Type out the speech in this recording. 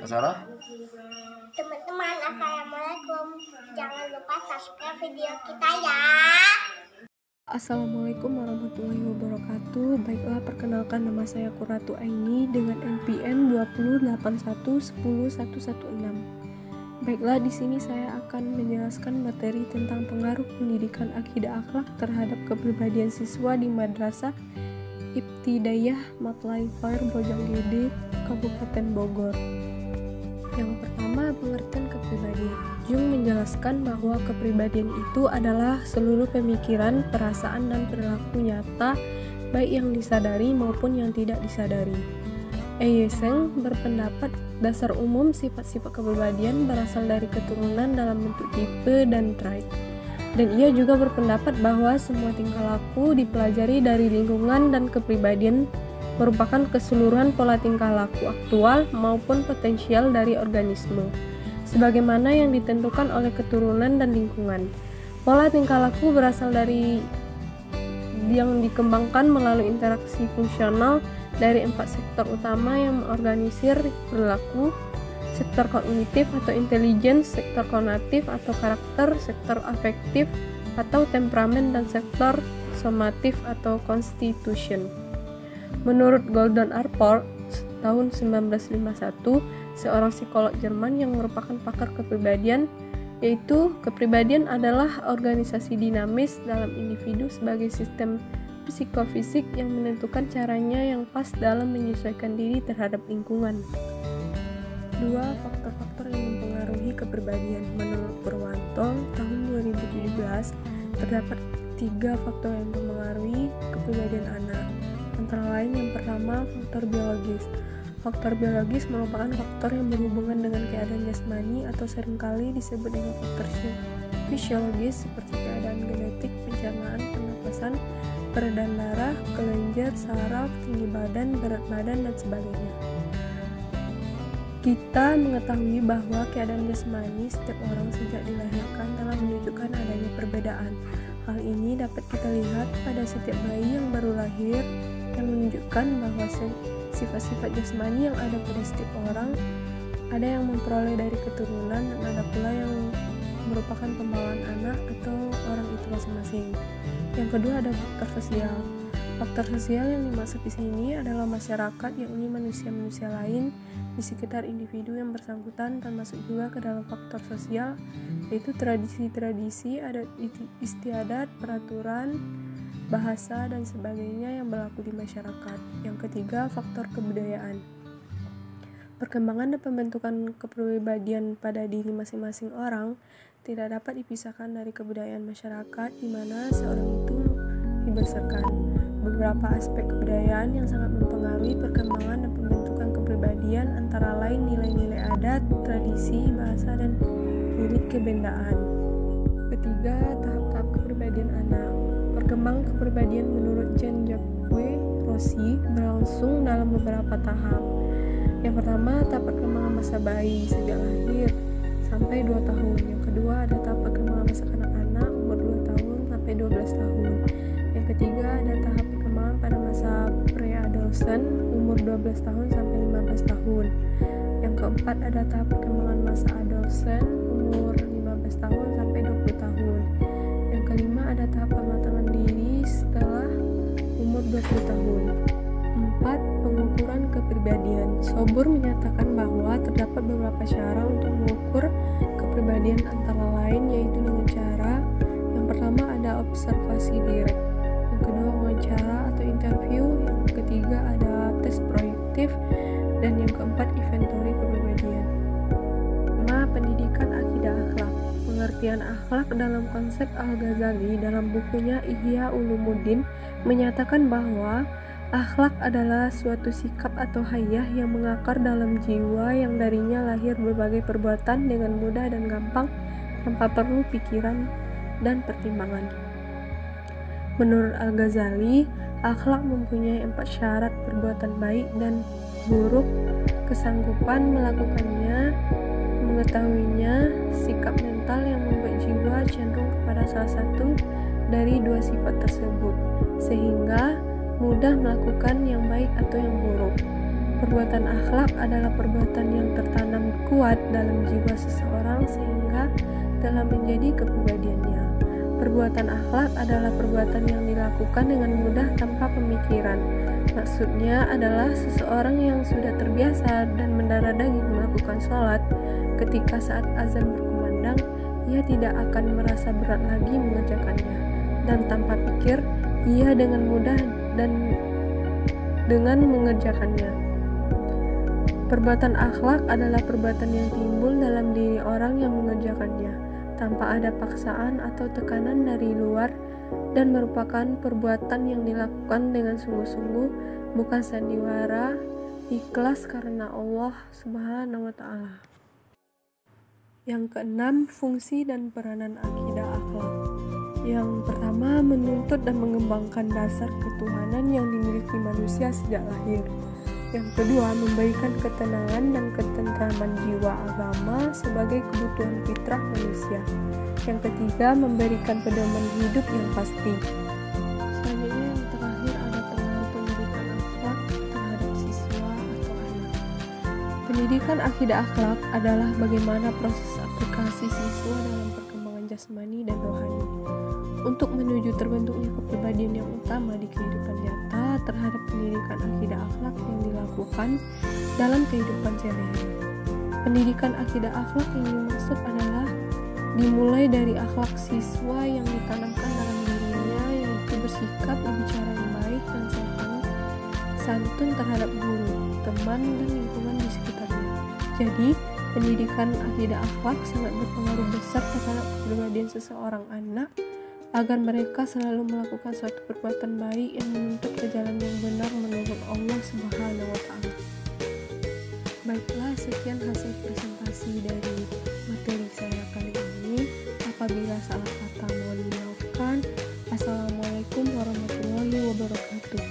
Sarah? Teman-teman, assalamualaikum. Jangan lupa subscribe video kita ya. Assalamualaikum warahmatullahi wabarakatuh. Baiklah, perkenalkan, nama saya Qurratu Aini dengan NPM 208110116. Baiklah, di sini saya akan menjelaskan materi tentang pengaruh pendidikan akidah akhlak terhadap kepribadian siswa di Madrasah Ibtidaiyah Matlai Khair Bojonggede, Kabupaten Bogor. Yang pertama, pengertian kepribadian. Jung menjelaskan bahwa kepribadian itu adalah seluruh pemikiran, perasaan, dan perilaku nyata, baik yang disadari maupun yang tidak disadari. Eysenck berpendapat dasar umum sifat-sifat kepribadian berasal dari keturunan dalam bentuk tipe dan trait. Dan ia juga berpendapat bahwa semua tingkah laku dipelajari dari lingkungan dan kepribadian merupakan keseluruhan pola tingkah laku aktual maupun potensial dari organisme, sebagaimana yang ditentukan oleh keturunan dan lingkungan. Pola tingkah laku berasal dari yang dikembangkan melalui interaksi fungsional dari 4 sektor utama yang mengorganisir perilaku: sektor kognitif atau intelligence, sektor konatif atau karakter, sektor afektif atau temperamen, dan sektor somatif atau constitution. Menurut Gordon Allport tahun 1951, seorang psikolog Jerman yang merupakan pakar kepribadian, yaitu kepribadian adalah organisasi dinamis dalam individu sebagai sistem psikofisik yang menentukan caranya yang pas dalam menyesuaikan diri terhadap lingkungan. 2. Faktor-faktor yang mempengaruhi kepribadian. Menurut Purwanto tahun 2017, terdapat 3 faktor yang mempengaruhi kepribadian anak. Antara lain, yang pertama, faktor biologis. Faktor biologis merupakan faktor yang berhubungan dengan keadaan jasmani atau seringkali disebut dengan faktor fisiologis seperti keadaan genetik, pencernaan, pernapasan, peredaran darah, kelenjar, saraf, tinggi badan, berat badan, dan sebagainya. Kita mengetahui bahwa keadaan jasmani setiap orang sejak dilahirkan telah menunjukkan adanya perbedaan. Hal ini dapat kita lihat pada setiap bayi yang baru lahir, yang menunjukkan bahwa sifat-sifat jasmani yang ada pada setiap orang ada yang memperoleh dari keturunan dan ada pula yang merupakan pembawaan anak atau orang itu masing-masing. Yang kedua, ada faktor sosial. Faktor sosial yang dimaksud di sini adalah masyarakat, yakni manusia-manusia lain di sekitar individu yang bersangkutan, termasuk juga ke dalam faktor sosial, yaitu tradisi-tradisi, adat istiadat, peraturan, bahasa, dan sebagainya yang berlaku di masyarakat. Yang ketiga, faktor kebudayaan. Perkembangan dan pembentukan kepribadian pada diri masing-masing orang tidak dapat dipisahkan dari kebudayaan masyarakat di mana seorang itu dibesarkan. Beberapa aspek kebudayaan yang sangat mempengaruhi perkembangan dan pembentukan kepribadian antara lain nilai-nilai adat, tradisi, bahasa, dan nilai kebendaan. Ketiga, tahap-tahap kepribadian anak. Perkembangan kepribadian menurut Jean-Jacques Rousseau berlangsung dalam beberapa tahap. Yang pertama, tahap perkembangan masa bayi sejak lahir sampai 2 tahun. Yang kedua, ada tahap perkembangan masa kanak-kanak umur 2 tahun sampai 12 tahun. Yang ketiga, ada tahap perkembangan pada masa pre-adolescent umur 12 tahun sampai 15 tahun. Yang keempat, ada tahap perkembangan masa adolescent umur 15 tahun sampai 20 tahun. Yang kelima, ada tahap pematangan diri setelah umur 20 tahun. 4. Pengukuran kepribadian. Sobur menyatakan bahwa terdapat beberapa cara untuk mengukur kepribadian, antara lain yaitu dengan cara yang pertama ada observasi direct, yang kedua wawancara atau interview, yang ketiga ada tes proyektif, dan yang keempat inventory kepribadian. 5. Pendidikan akidah akhlak. Pengertian akhlak dalam konsep Al-Ghazali dalam bukunya Ihya Ulumuddin menyatakan bahwa akhlak adalah suatu sikap atau hayah yang mengakar dalam jiwa yang darinya lahir berbagai perbuatan dengan mudah dan gampang tanpa perlu pikiran dan pertimbangan. Menurut Al-Ghazali, akhlak mempunyai 4 syarat: perbuatan baik dan buruk, kesanggupan melakukannya, mengetahuinya, sikap mental yang membuat jiwa cenderung kepada salah satu dari 2 sifat tersebut, sehingga mudah melakukan yang baik atau yang buruk. Perbuatan akhlak adalah perbuatan yang tertanam kuat dalam jiwa seseorang sehingga telah menjadi kepribadiannya. Perbuatan akhlak adalah perbuatan yang dilakukan dengan mudah tanpa pemikiran. Maksudnya adalah seseorang yang sudah terbiasa dan mendarah daging melakukan sholat, ketika saat azan berkumandang, ia tidak akan merasa berat lagi mengerjakannya, dan tanpa pikir, ia dengan mudah dan dengan mengerjakannya. Perbuatan akhlak adalah perbuatan yang timbul dalam diri orang yang mengerjakannya, tanpa ada paksaan atau tekanan dari luar, dan merupakan perbuatan yang dilakukan dengan sungguh-sungguh, bukan sandiwara, ikhlas karena Allah Subhanahu wa Ta'ala. Yang keenam, fungsi dan peranan akidah akhlak. Yang pertama, menuntut dan mengembangkan dasar ketuhanan yang dimiliki manusia sejak lahir. Yang kedua, memberikan ketenangan dan ketentraman jiwa agama sebagai kebutuhan fitrah manusia. Yang ketiga, memberikan pedoman hidup yang pasti. Selanjutnya yang terakhir ada pengaruh pendidikan akhlak terhadap siswa atau anak. Pendidikan akidah akhlak adalah bagaimana proses aplikasi siswa dalam perkembangan jasmani dan rohani untuk menuju terbentuknya kepribadian yang utama di kehidupan nyata terhadap pendidikan akidah akhlak yang dilakukan dalam kehidupan sehari-hari. Pendidikan akidah akhlak yang dimaksud adalah dimulai dari akhlak siswa yang ditanamkan dalam dirinya, yaitu bersikap berbicara yang baik dan santun terhadap guru, teman, dan lingkungan di sekitarnya. Jadi, pendidikan akidah akhlak sangat berpengaruh besar terhadap kepribadian seseorang anak agar mereka selalu melakukan suatu perbuatan baik yang menuntut ke jalan yang benar menurut Allah Subhanahu wa Ta'ala. Baiklah, sekian hasil presentasi dari materi saya kali ini. Apabila salah kata mohon dimaafkan. Assalamualaikum warahmatullahi wabarakatuh.